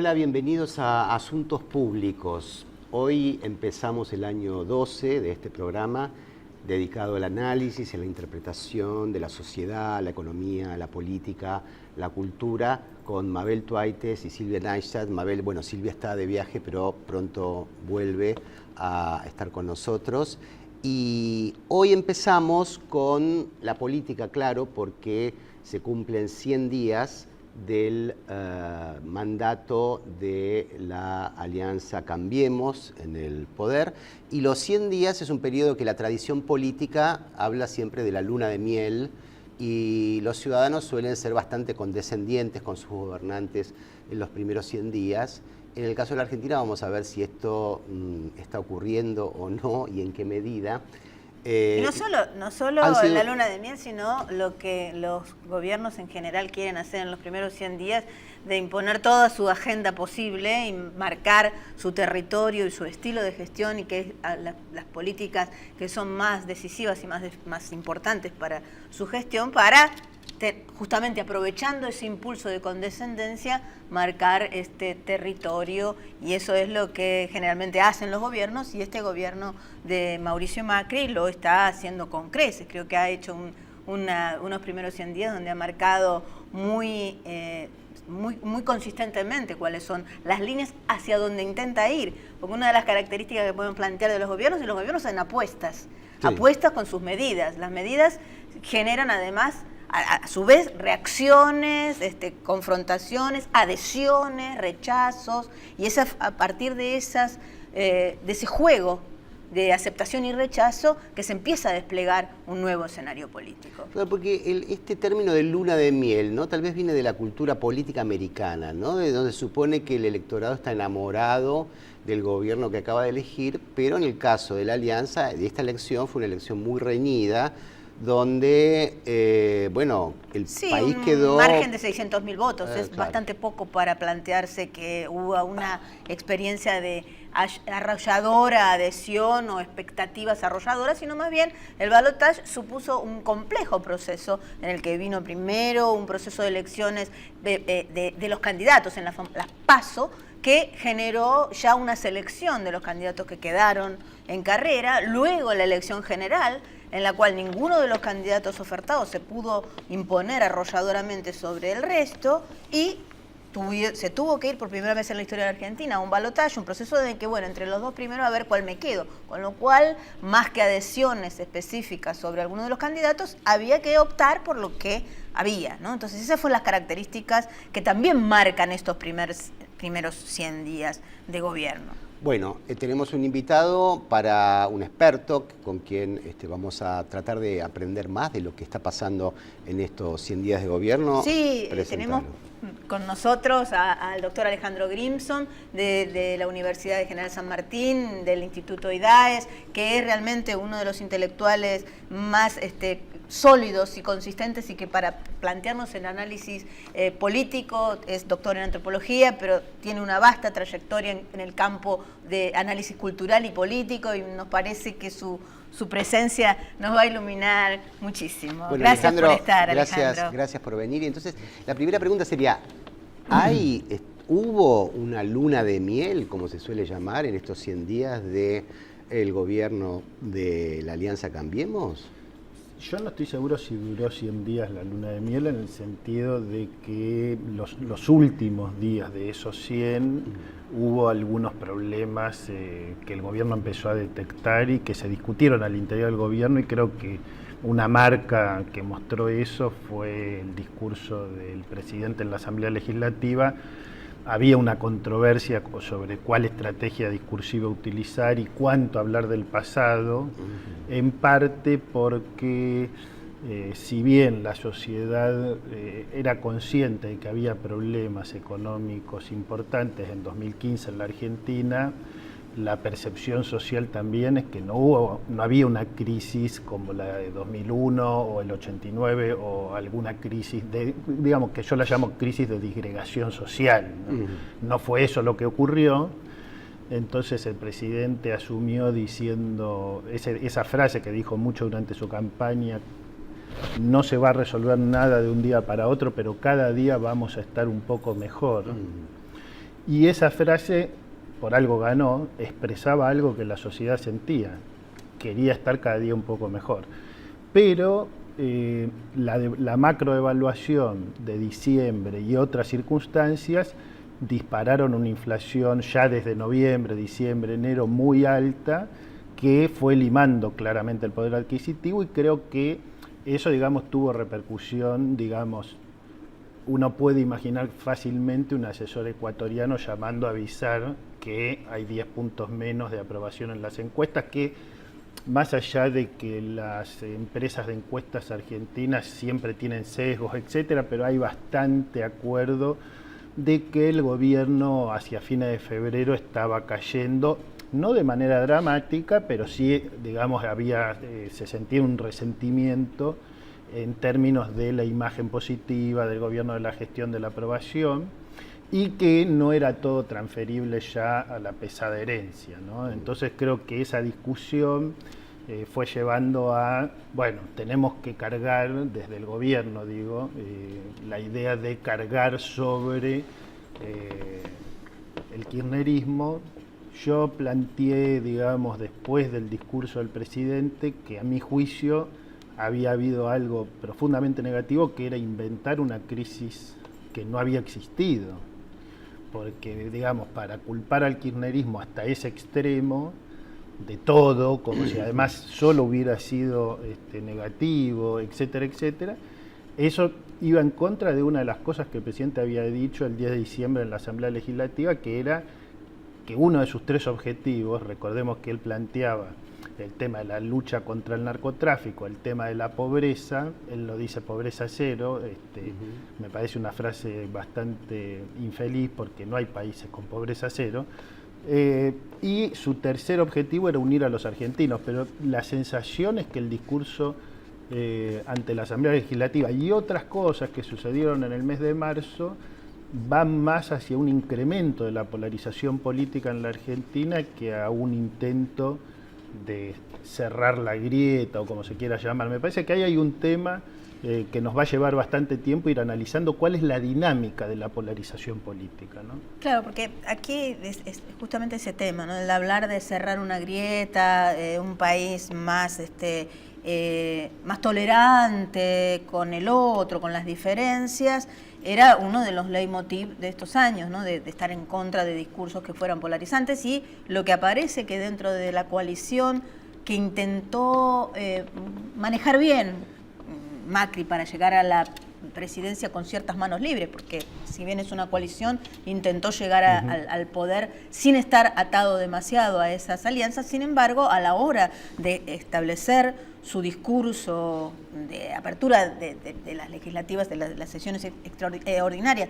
Hola, bienvenidos a Asuntos Públicos. Hoy empezamos el año 12 de este programa dedicado al análisis y a la interpretación de la sociedad, la economía, la política, la cultura, con Mabel Tuaites y Silvia Neistat. Mabel, bueno, Silvia está de viaje, pero pronto vuelve a estar con nosotros. Y hoy empezamos con la política, claro, porque se cumplen 100 días del mandato de la Alianza Cambiemos en el poder, y los 100 días es un periodo que la tradición política habla siempre de la luna de miel, y los ciudadanos suelen ser bastante condescendientes con sus gobernantes en los primeros 100 días. En el caso de la Argentina vamos a ver si esto está ocurriendo o no y en qué medida. Y no solo la luna de miel, sino lo que los gobiernos en general quieren hacer en los primeros 100 días, de imponer toda su agenda posible y marcar su territorio y su estilo de gestión, y que las políticas que son más decisivas y más importantes para su gestión, para justamente aprovechando ese impulso de condescendencia, marcar este territorio. Y eso es lo que generalmente hacen los gobiernos, y este gobierno de Mauricio Macri lo está haciendo con creces. Creo que ha hecho unos primeros 100 días donde ha marcado muy consistentemente cuáles son las líneas hacia donde intenta ir. Porque una de las características que pueden plantear de los gobiernos, y los gobiernos hacen apuestas, sí, apuestas con sus medidas. Las medidas generan además a su vez reacciones, confrontaciones, adhesiones, rechazos, y es a partir de ese juego de aceptación y rechazo que se empieza a desplegar un nuevo escenario político. Claro, porque este término de luna de miel, ¿no?, tal vez viene de la cultura política americana, ¿no?, de donde se supone que el electorado está enamorado del gobierno que acaba de elegir, pero en el caso de la Alianza, de esta elección, fue una elección muy reñida, donde, bueno, el país quedó... un margen de 600.000 votos, es claro, bastante poco para plantearse que hubo una experiencia de arrolladora adhesión o expectativas arrolladoras, sino más bien el balotaje supuso un complejo proceso en el que vino primero un proceso de elecciones de los candidatos en las PASO, que generó ya una selección de los candidatos que quedaron en carrera, luego la elección general, en la cual ninguno de los candidatos ofertados se pudo imponer arrolladoramente sobre el resto, y se tuvo que ir por primera vez en la historia de la Argentina a un balotaje, un proceso de que, bueno, entre los dos primeros a ver cuál me quedo, con lo cual, más que adhesiones específicas sobre alguno de los candidatos, había que optar por lo que había, ¿no? Entonces esas fueron las características que también marcan estos primeros 100 días de gobierno. Bueno, tenemos un invitado, un experto con quien vamos a tratar de aprender más de lo que está pasando en estos 100 días de gobierno. Sí, tenemos con nosotros al doctor Alejandro Grimson de la Universidad de General San Martín, del Instituto IDAES, que es realmente uno de los intelectuales más sólidos y consistentes, y que para plantearnos el análisis político es doctor en antropología, pero tiene una vasta trayectoria en el campo de análisis cultural y político, y nos parece que su presencia nos va a iluminar muchísimo. Bueno, gracias por estar, Alejandro. Gracias por venir. Y entonces, la primera pregunta sería, ¿hubo una luna de miel, como se suele llamar, en estos 100 días del gobierno de la Alianza Cambiemos? Yo no estoy seguro si duró 100 días la luna de miel, en el sentido de que los últimos días de esos 100 hubo algunos problemas que el gobierno empezó a detectar y que se discutieron al interior del gobierno, y creo que una marca que mostró eso fue el discurso del presidente en la Asamblea Legislativa. Había una controversia sobre cuál estrategia discursiva utilizar y cuánto hablar del pasado, en parte porque si bien la sociedad era consciente de que había problemas económicos importantes en 2015 en la Argentina, la percepción social también es que no había una crisis como la de 2001 o el 89, o alguna crisis digamos que yo la llamo crisis de disgregación social, ¿no? No fue eso lo que ocurrió. Entonces el presidente asumió diciendo esa frase que dijo mucho durante su campaña: no se va a resolver nada de un día para otro, pero cada día vamos a estar un poco mejor. Y esa frase, por algo ganó, expresaba algo que la sociedad sentía. Quería estar cada día un poco mejor. Pero la macroevaluación de diciembre y otras circunstancias dispararon una inflación ya desde noviembre, diciembre, enero muy alta, que fue limando claramente el poder adquisitivo, y creo que eso, digamos, tuvo repercusión, digamos, uno puede imaginar fácilmente un asesor ecuatoriano llamando a avisar que hay 10 puntos menos de aprobación en las encuestas, que más allá de que las empresas de encuestas argentinas siempre tienen sesgos, etcétera, pero hay bastante acuerdo de que el gobierno hacia fines de febrero estaba cayendo, no de manera dramática, pero sí, digamos, se sentía un resentimiento en términos de la imagen positiva del gobierno, de la gestión de la aprobación, y que no era todo transferible ya a la pesada herencia, ¿no? Entonces creo que esa discusión fue llevando a, bueno, tenemos que cargar desde el gobierno, digo, la idea de cargar sobre el kirchnerismo. Yo planteé, digamos, después del discurso del presidente, que a mi juicio había habido algo profundamente negativo, que era inventar una crisis que no había existido. Porque, digamos, para culpar al kirchnerismo hasta ese extremo de todo, como si además solo hubiera sido negativo, etcétera, etcétera, eso iba en contra de una de las cosas que el presidente había dicho el 10 de diciembre en la Asamblea Legislativa, que era que uno de sus 3 objetivos, recordemos que él planteaba el tema de la lucha contra el narcotráfico, el tema de la pobreza, él lo dice pobreza cero, me parece una frase bastante infeliz porque no hay países con pobreza cero, y su tercer objetivo era unir a los argentinos, pero la sensación es que el discurso ante la Asamblea Legislativa y otras cosas que sucedieron en el mes de marzo van más hacia un incremento de la polarización política en la Argentina que a un intento de cerrar la grieta o como se quiera llamar. Me parece que ahí hay un tema que nos va a llevar bastante tiempo ir analizando cuál es la dinámica de la polarización política, ¿no? Claro, porque aquí es justamente ese tema, ¿no? El hablar de cerrar una grieta, un país más más tolerante con el otro, con las diferencias, era uno de los leitmotiv de estos años, ¿no? De estar en contra de discursos que fueran polarizantes, y lo que aparece que dentro de la coalición que intentó manejar bien Macri para llegar a la presidencia con ciertas manos libres, porque si bien es una coalición, intentó llegar al poder sin estar atado demasiado a esas alianzas. Sin embargo, a la hora de establecer su discurso de apertura de las legislativas, de las sesiones extraordinarias,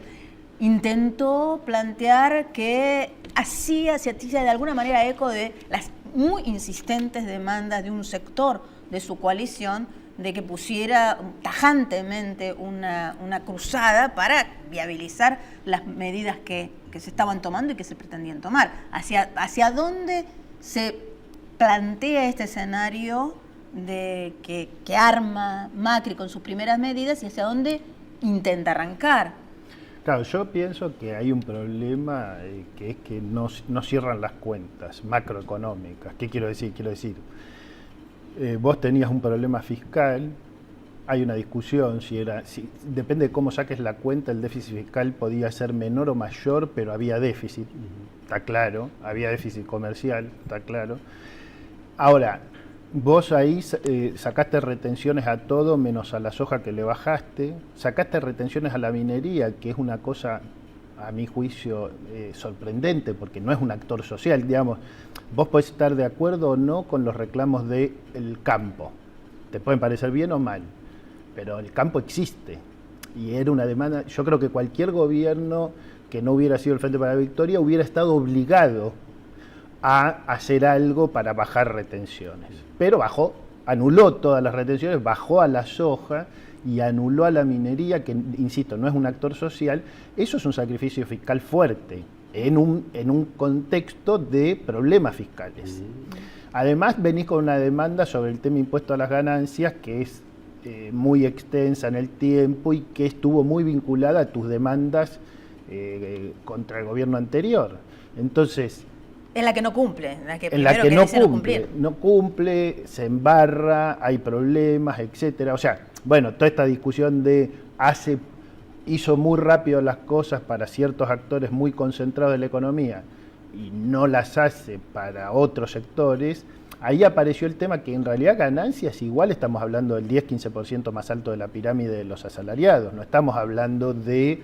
intentó plantear que se hacía de alguna manera eco de las muy insistentes demandas de un sector de su coalición de que pusiera tajantemente una cruzada para viabilizar las medidas que se estaban tomando y que se pretendían tomar. ¿Hacia dónde se plantea este escenario de que arma Macri con sus primeras medidas y hacia dónde intenta arrancar? Claro, yo pienso que hay un problema que es que no cierran las cuentas macroeconómicas. ¿Qué quiero decir? Vos tenías un problema fiscal, hay una discusión depende de cómo saques la cuenta, el déficit fiscal podía ser menor o mayor, pero había déficit, está claro, había déficit comercial, está claro. Ahora, vos ahí sacaste retenciones a todo menos a la soja que le bajaste, sacaste retenciones a la minería, que es una cosa, a mi juicio, sorprendente, porque no es un actor social, digamos. Vos podés estar de acuerdo o no con los reclamos del campo, te pueden parecer bien o mal, pero el campo existe y era una demanda. Yo creo que cualquier gobierno que no hubiera sido el Frente para la Victoria hubiera estado obligado a hacer algo para bajar retenciones, pero anuló todas las retenciones, bajó a la soja y anuló a la minería, que, insisto, no es un actor social. Eso es un sacrificio fiscal fuerte en un contexto de problemas fiscales. Además, venís con una demanda sobre el tema impuesto a las ganancias que es muy extensa en el tiempo y que estuvo muy vinculada a tus demandas contra el gobierno anterior. Entonces, en la que no cumple, en la que no cumple, se embarra, hay problemas, etcétera. O sea, bueno, toda esta discusión de hizo muy rápido las cosas para ciertos actores muy concentrados de la economía y no las hace para otros sectores. Ahí apareció el tema que en realidad ganancias igual estamos hablando del 10-15% más alto de la pirámide de los asalariados. No estamos hablando de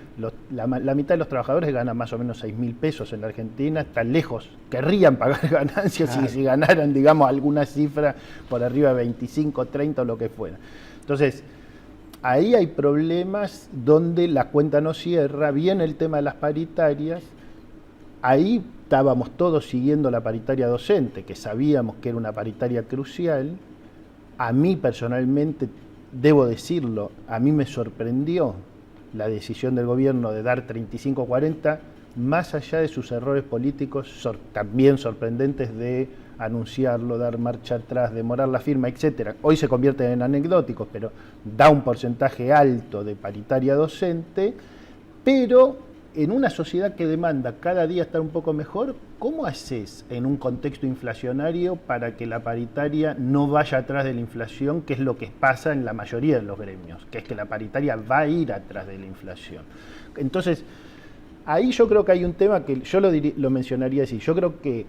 la mitad de los trabajadores ganan más o menos 6.000 pesos en la Argentina, están lejos, querrían pagar ganancias si ganaran, digamos, alguna cifra por arriba de 25, 30 o lo que fuera. Entonces, ahí hay problemas donde la cuenta no cierra, viene el tema de las paritarias, ahí estábamos todos siguiendo la paritaria docente, que sabíamos que era una paritaria crucial. A mí personalmente, debo decirlo, a mí me sorprendió la decisión del gobierno de dar 35-40, más allá de sus errores políticos también sorprendentes de anunciarlo, dar marcha atrás, demorar la firma, etcétera. Hoy se convierten en anecdóticos, pero da un porcentaje alto de paritaria docente, pero en una sociedad que demanda cada día estar un poco mejor, ¿cómo haces en un contexto inflacionario para que la paritaria no vaya atrás de la inflación, que es lo que pasa en la mayoría de los gremios, que es que la paritaria va a ir atrás de la inflación? Entonces, ahí yo creo que hay un tema que yo lo mencionaría así. Yo creo que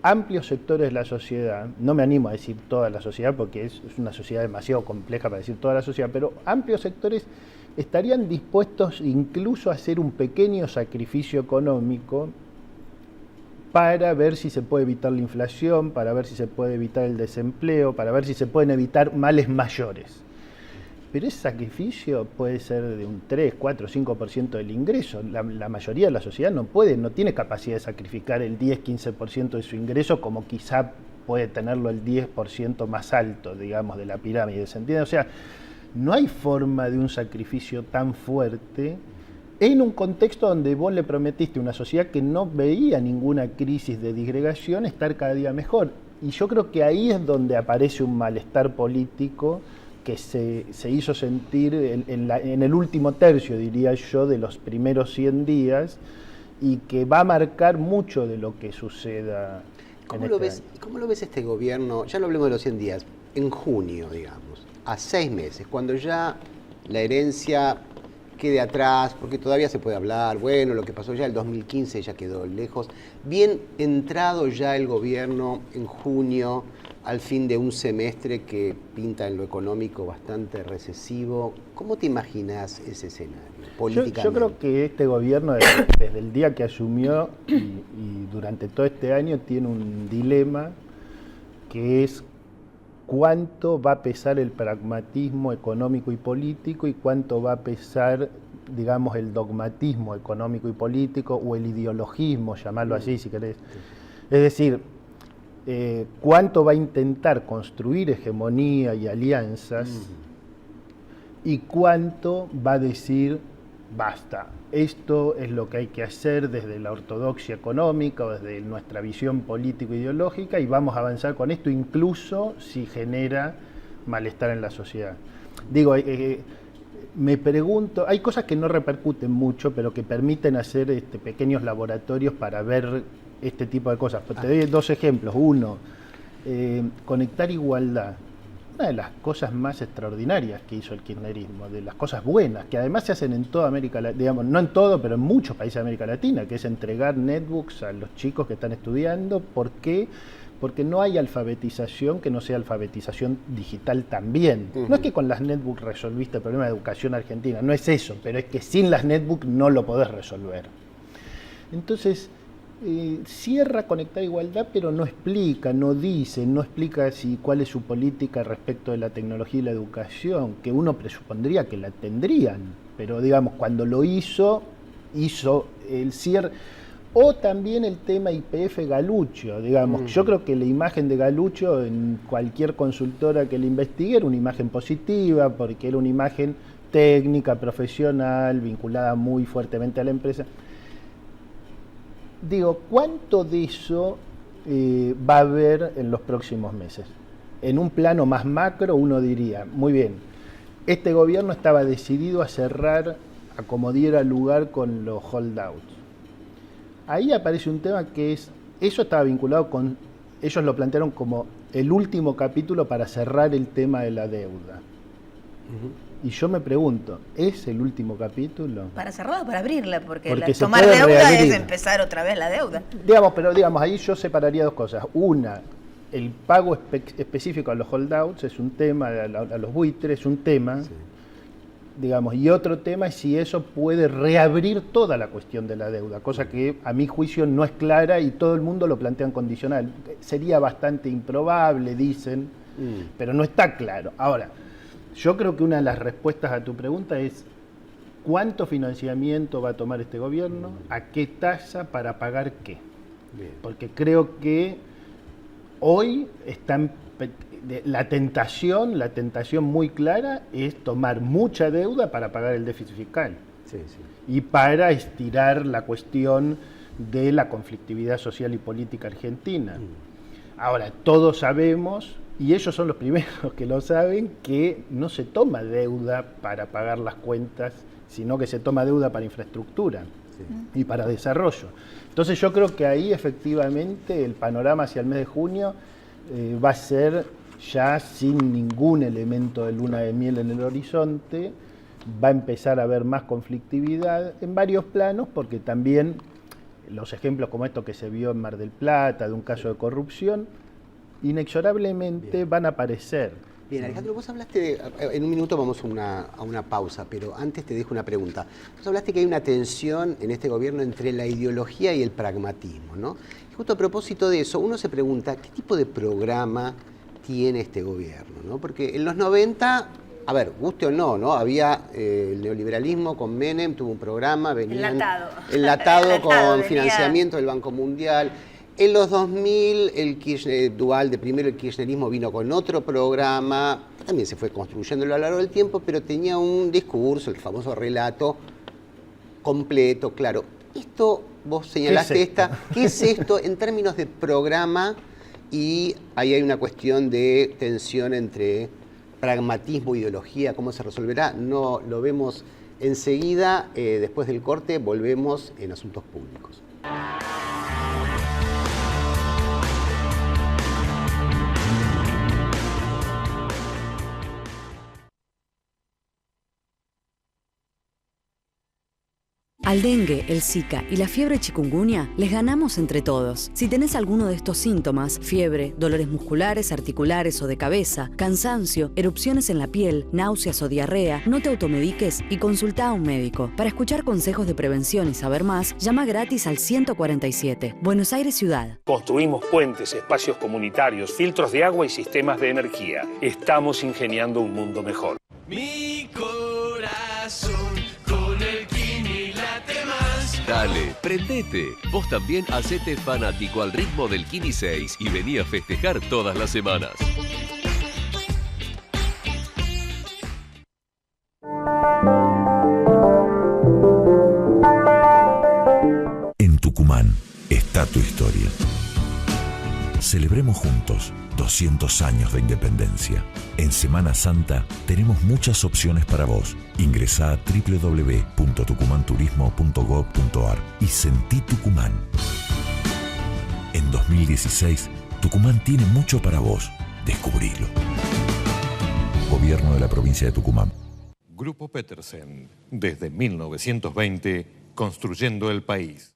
amplios sectores de la sociedad, no me animo a decir toda la sociedad porque es una sociedad demasiado compleja para decir toda la sociedad, pero amplios sectores estarían dispuestos incluso a hacer un pequeño sacrificio económico para ver si se puede evitar la inflación, para ver si se puede evitar el desempleo, para ver si se pueden evitar males mayores. Pero ese sacrificio puede ser de un 3, 4, 5% del ingreso. La mayoría de la sociedad no tiene capacidad de sacrificar el 10, 15% de su ingreso, como quizá puede tenerlo el 10% más alto, digamos, de la pirámide, ¿se entiende? O sea, no hay forma de un sacrificio tan fuerte en un contexto donde vos le prometiste a una sociedad que no veía ninguna crisis de disgregación estar cada día mejor. Y yo creo que ahí es donde aparece un malestar político que se hizo sentir en el último tercio, diría yo, de los primeros 100 días y que va a marcar mucho de lo que suceda. ¿Cómo lo ves este gobierno? Ya no hablemos de los 100 días, en junio, digamos, a 6 meses, cuando ya la herencia quede atrás, porque todavía se puede hablar, bueno, lo que pasó ya el 2015 ya quedó lejos, bien entrado ya el gobierno en junio, al fin de un semestre que pinta en lo económico bastante recesivo. ¿Cómo te imaginas ese escenario políticamente? Yo creo que este gobierno, desde el día que asumió y durante todo este año, tiene un dilema que es cuánto va a pesar el pragmatismo económico y político y cuánto va a pesar, digamos, el dogmatismo económico y político o el ideologismo, llamarlo así si querés. Es decir, cuánto va a intentar construir hegemonía y alianzas y cuánto va a decir basta, esto es lo que hay que hacer desde la ortodoxia económica o desde nuestra visión político-ideológica y vamos a avanzar con esto incluso si genera malestar en la sociedad. Digo, me pregunto, hay cosas que no repercuten mucho pero que permiten hacer pequeños laboratorios para ver este tipo de cosas. Te doy 2 ejemplos. Uno, conectar igualdad. Una de las cosas más extraordinarias que hizo el kirchnerismo, de las cosas buenas, que además se hacen en toda América Latina, digamos, no en todo, pero en muchos países de América Latina, que es entregar netbooks a los chicos que están estudiando. ¿Por qué? Porque no hay alfabetización que no sea alfabetización digital también. No es que con las netbooks resolviste el problema de educación argentina, no es eso, pero es que sin las netbooks no lo podés resolver. Entonces, cierra Conectar Igualdad, pero no explica, no explica cuál es su política respecto de la tecnología y la educación, que uno presupondría que la tendrían, pero digamos, cuando lo hizo el cierre. O también el tema YPF Galucho, digamos, yo creo que la imagen de Galucho en cualquier consultora que le investigue era una imagen positiva, porque era una imagen técnica, profesional, vinculada muy fuertemente a la empresa. Digo, ¿cuánto de eso va a haber en los próximos meses? En un plano más macro uno diría, muy bien, este gobierno estaba decidido a cerrar a como diera lugar con los holdouts. Ahí aparece un tema que es, eso estaba vinculado con, ellos lo plantearon como el último capítulo para cerrar el tema de la deuda. Y yo me pregunto, ¿es el último capítulo? Para cerrarla o para abrirla, porque se tomar puede deuda reabrir. es empezar otra vez la deuda. Digamos, ahí yo separaría dos cosas. Una, el pago específico a los holdouts es un tema, a los buitres es un tema, sí. Digamos, y otro tema es si eso puede reabrir toda la cuestión de la deuda, cosa que a mi juicio no es clara y todo el mundo lo plantea en condicional. Sería bastante improbable, dicen, pero no está claro. Ahora, yo creo que una de las respuestas a tu pregunta es ¿cuánto financiamiento va a tomar este gobierno? ¿A qué tasa? ¿Para pagar qué? Bien. Porque creo que hoy están, la tentación muy clara es tomar mucha deuda para pagar el déficit fiscal. Sí, sí. Y para estirar la cuestión de la conflictividad social y política argentina. Ahora, todos sabemos, y ellos son los primeros que lo saben, que no se toma deuda para pagar las cuentas, sino que se toma deuda para infraestructura y para desarrollo. Entonces yo creo que ahí efectivamente el panorama hacia el mes de junio va a ser ya sin ningún elemento de luna de miel en el horizonte, va a empezar a haber más conflictividad en varios planos, porque también los ejemplos como esto que se vio en Mar del Plata, de un caso de corrupción, inexorablemente van a aparecer. Bien, Alejandro, vos hablaste, en un minuto vamos a una pausa, pero antes te dejo una pregunta. Vos hablaste que hay una tensión en este gobierno entre la ideología y el pragmatismo, ¿no? Y justo a propósito de eso, uno se pregunta, ¿qué tipo de programa tiene este gobierno, ¿no? Porque en los 90, a ver, guste o no, ¿no? Había el neoliberalismo con Menem, tuvo un programa, venía enlatado con financiamiento del Banco Mundial. En los 2000, el dual de primero el kirchnerismo vino con otro programa, también se fue construyendo a lo largo del tiempo, pero tenía un discurso, el famoso relato completo, claro. Esto, vos señalaste ¿qué es esto en términos de programa? Y ahí hay una cuestión de tensión entre pragmatismo e ideología, ¿cómo se resolverá? No lo vemos enseguida, después del corte volvemos en Asuntos Públicos. Al dengue, el Zika y la fiebre chikungunya les ganamos entre todos. Si tenés alguno de estos síntomas, fiebre, dolores musculares, articulares o de cabeza, cansancio, erupciones en la piel, náuseas o diarrea, no te automediques y consulta a un médico. Para escuchar consejos de prevención y saber más, llama gratis al 147. Buenos Aires Ciudad. Construimos puentes, espacios comunitarios, filtros de agua y sistemas de energía. Estamos ingeniando un mundo mejor. Mi corazón. Dale, prendete. Vos también hacete fanático al ritmo del Kini 6 y vení a festejar todas las semanas. En Tucumán está tu historia. Celebremos juntos 200 años de independencia. En Semana Santa tenemos muchas opciones para vos. Ingresá a www.tucumanturismo.gov.ar y sentí Tucumán. En 2016, Tucumán tiene mucho para vos. Descubrilo. Gobierno de la provincia de Tucumán. Grupo Petersen, desde 1920, construyendo el país.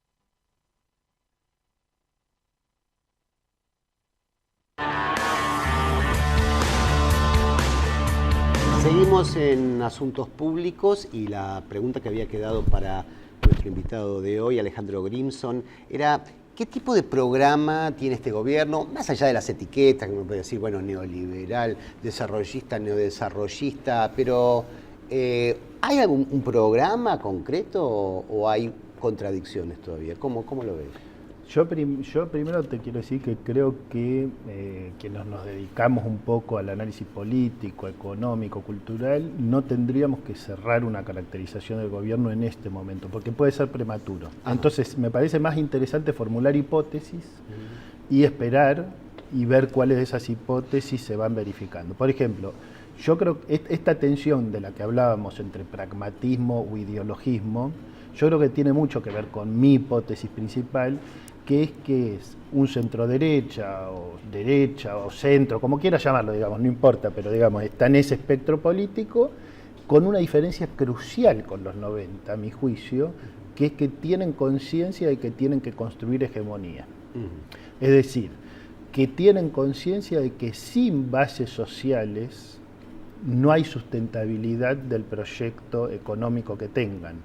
Seguimos en Asuntos Públicos y la pregunta que había quedado para nuestro invitado de hoy, Alejandro Grimson, era ¿qué tipo de programa tiene este gobierno? Más allá de las etiquetas, que uno puede decir, bueno, neoliberal, desarrollista, neodesarrollista, pero ¿hay algún programa concreto o hay contradicciones todavía? ¿Cómo lo ves? Yo primero te quiero decir que creo que nos dedicamos un poco al análisis político, económico, cultural, no tendríamos que cerrar una caracterización del gobierno en este momento, porque puede ser prematuro. Entonces, me parece más interesante formular hipótesis y esperar y ver cuáles de esas hipótesis se van verificando. Por ejemplo, Yo creo que esta tensión de la que hablábamos entre pragmatismo o ideologismo, yo creo que tiene mucho que ver con mi hipótesis principal, que es un centro-derecha o centro, como quiera llamarlo, digamos, no importa, pero digamos, está en ese espectro político, con una diferencia crucial con los 90, a mi juicio, que es que tienen conciencia de que tienen que construir hegemonía. Es decir, que tienen conciencia de que sin bases sociales no hay sustentabilidad del proyecto económico que tengan.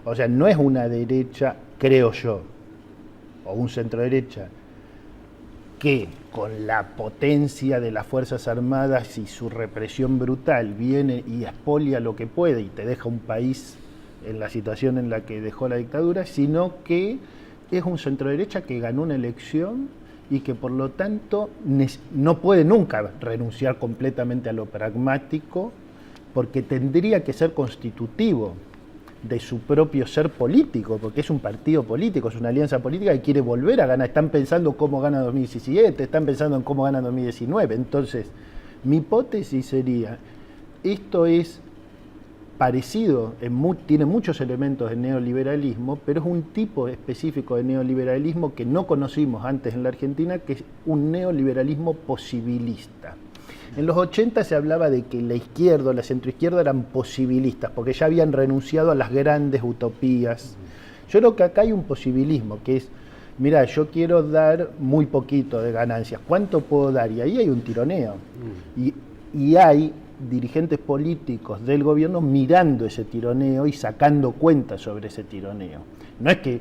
O sea, no es una derecha, creo yo, o un centro-derecha, que con la potencia de las Fuerzas Armadas y su represión brutal viene y expolia lo que puede y te deja un país en la situación en la que dejó la dictadura, sino que es un centro-derecha que ganó una elección y que por lo tanto no puede nunca renunciar completamente a lo pragmático, porque tendría que ser constitutivo de su propio ser político, porque es un partido político, es una alianza política que quiere volver a ganar. Están pensando cómo gana 2017, están pensando en cómo gana 2019. Entonces, mi hipótesis sería, esto es parecido, tiene muchos elementos de neoliberalismo, pero es un tipo específico de neoliberalismo que no conocimos antes en la Argentina, que es un neoliberalismo posibilista. En los 80 se hablaba de que la izquierda o la centroizquierda eran posibilistas, porque ya habían renunciado a las grandes utopías. Yo creo que acá hay un posibilismo, que es, mira, yo quiero dar muy poquito de ganancias, ¿cuánto puedo dar? Y ahí hay un tironeo. Y hay dirigentes políticos del gobierno mirando ese tironeo y sacando cuentas sobre ese tironeo. No es que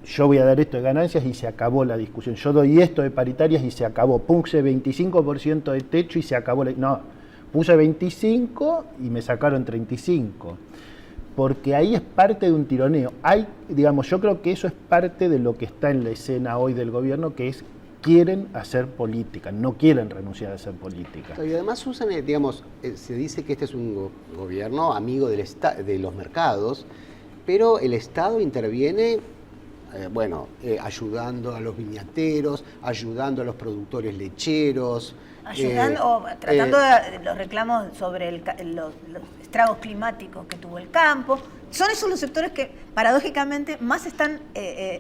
yo voy a dar esto de ganancias y se acabó la discusión, yo doy esto de paritarias y se acabó, puse 25% de techo y se acabó no, puse 25 y me sacaron 35, porque ahí es parte de un tironeo. Yo creo que eso es parte de lo que está en la escena hoy del gobierno, que es quieren hacer política, no quieren renunciar a hacer política. Y además usan, se dice que este es un gobierno amigo de los mercados, pero el Estado interviene, ayudando a los viñateros, ayudando a los productores lecheros. Tratando de los reclamos sobre los estragos climáticos que tuvo el campo. Son esos los sectores que paradójicamente más están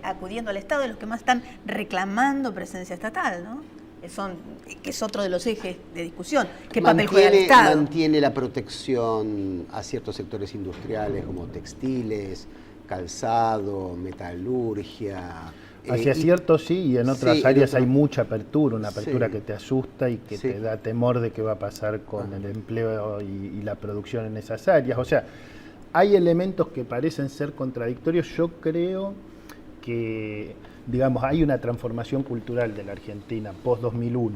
acudiendo al Estado, y los que más están reclamando presencia estatal, ¿no? Que es otro de los ejes de discusión. ¿Qué papel juega el Estado? Mantiene la protección a ciertos sectores industriales como textiles, calzado, metalurgia. Hacia ciertos sí, y en otras áreas hay mucha apertura, una apertura que te asusta y que te da temor de qué va a pasar con el empleo y la producción en esas áreas. O sea, hay elementos que parecen ser contradictorios. Yo creo que, digamos, hay una transformación cultural de la Argentina post-2001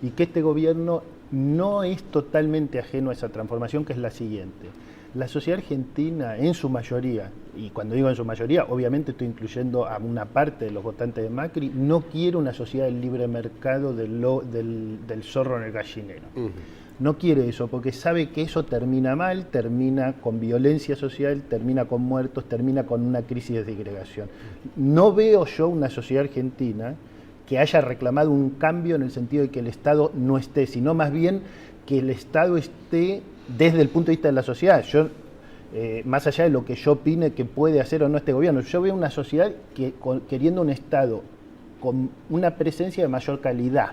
y que este gobierno no es totalmente ajeno a esa transformación, que es la siguiente. La sociedad argentina, en su mayoría, y cuando digo en su mayoría, obviamente estoy incluyendo a una parte de los votantes de Macri, no quiere una sociedad del libre mercado del zorro en el gallinero. No quiere eso, porque sabe que eso termina mal, termina con violencia social, termina con muertos, termina con una crisis de segregación. No veo yo una sociedad argentina que haya reclamado un cambio en el sentido de que el Estado no esté, sino más bien que el Estado esté desde el punto de vista de la sociedad. Yo, más allá de lo que yo opine que puede hacer o no este gobierno, yo veo una sociedad queriendo un Estado con una presencia de mayor calidad.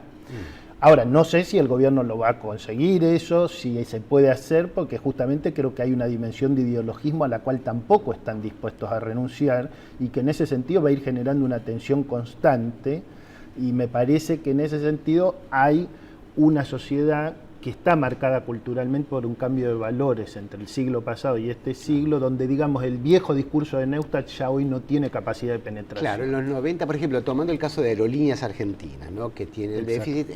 Ahora, no sé si el gobierno lo va a conseguir eso, si se puede hacer, porque justamente creo que hay una dimensión de ideologismo a la cual tampoco están dispuestos a renunciar y que en ese sentido va a ir generando una tensión constante, y me parece que en ese sentido hay una sociedad que está marcada culturalmente por un cambio de valores entre el siglo pasado y este siglo, donde, digamos, el viejo discurso de Neustadt ya hoy no tiene capacidad de penetración. Claro, en los 90, por ejemplo, tomando el caso de Aerolíneas Argentinas, ¿no?, que tiene el déficit,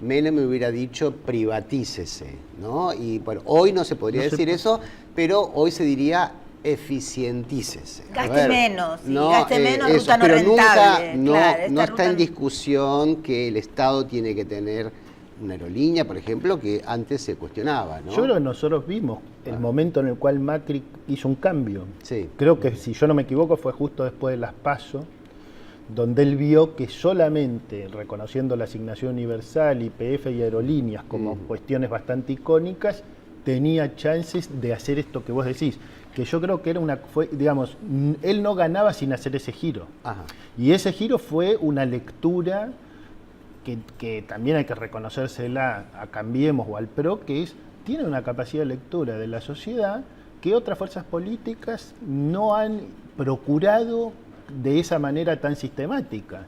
Menem me hubiera dicho privatícese, ¿no? Y bueno, hoy no se podría decir eso, pero hoy se diría eficientícese. Gaste menos, ruta no pero rentable. No está en discusión que el Estado tiene que tener una aerolínea, por ejemplo, que antes se cuestionaba, ¿no? Yo creo que nosotros vimos el momento en el cual Macri hizo un cambio. Sí. Creo que, si yo no me equivoco, fue justo después de las PASO, donde él vio que solamente reconociendo la asignación universal, YPF y aerolíneas como cuestiones bastante icónicas, tenía chances de hacer esto que vos decís, que yo creo que era digamos, él no ganaba sin hacer ese giro. Ajá. Y ese giro fue una lectura que también hay que reconocérsela a Cambiemos o al PRO, que tiene una capacidad de lectura de la sociedad que otras fuerzas políticas no han procurado de esa manera tan sistemática.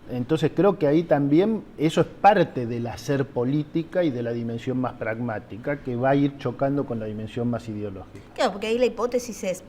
Entonces creo que ahí también eso es parte del hacer política y de la dimensión más pragmática que va a ir chocando con la dimensión más ideológica. Claro, porque ahí la hipótesis es,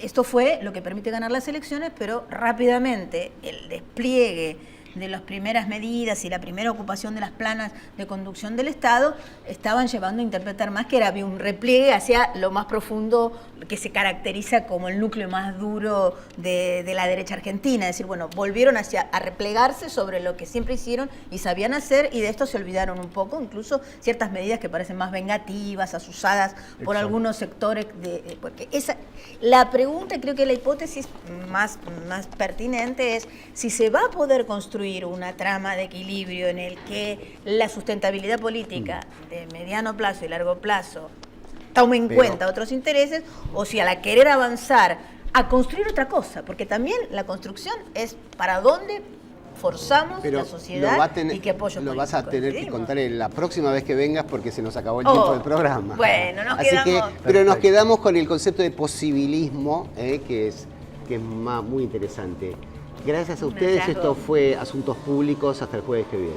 esto fue lo que permite ganar las elecciones, pero rápidamente el despliegue de las primeras medidas y la primera ocupación de las planas de conducción del Estado estaban llevando a interpretar más que había un repliegue hacia lo más profundo que se caracteriza como el núcleo más duro de la derecha argentina. Es decir, bueno, volvieron a replegarse sobre lo que siempre hicieron y sabían hacer, y de esto se olvidaron un poco, incluso ciertas medidas que parecen más vengativas, asusadas por algunos sectores. Porque la pregunta, creo que la hipótesis más pertinente es si se va a poder construir una trama de equilibrio en el que la sustentabilidad política de mediano plazo y largo plazo tome en cuenta otros intereses, o si al querer avanzar a construir otra cosa, porque también la construcción es para dónde forzamos la sociedad y qué apoyo lo vas a tener que contar en la próxima vez que vengas, porque se nos acabó el tiempo del programa. Bueno, pero nos quedamos con el concepto de posibilismo, que es muy interesante. Gracias a ustedes, esto fue Asuntos Públicos, hasta el jueves que viene.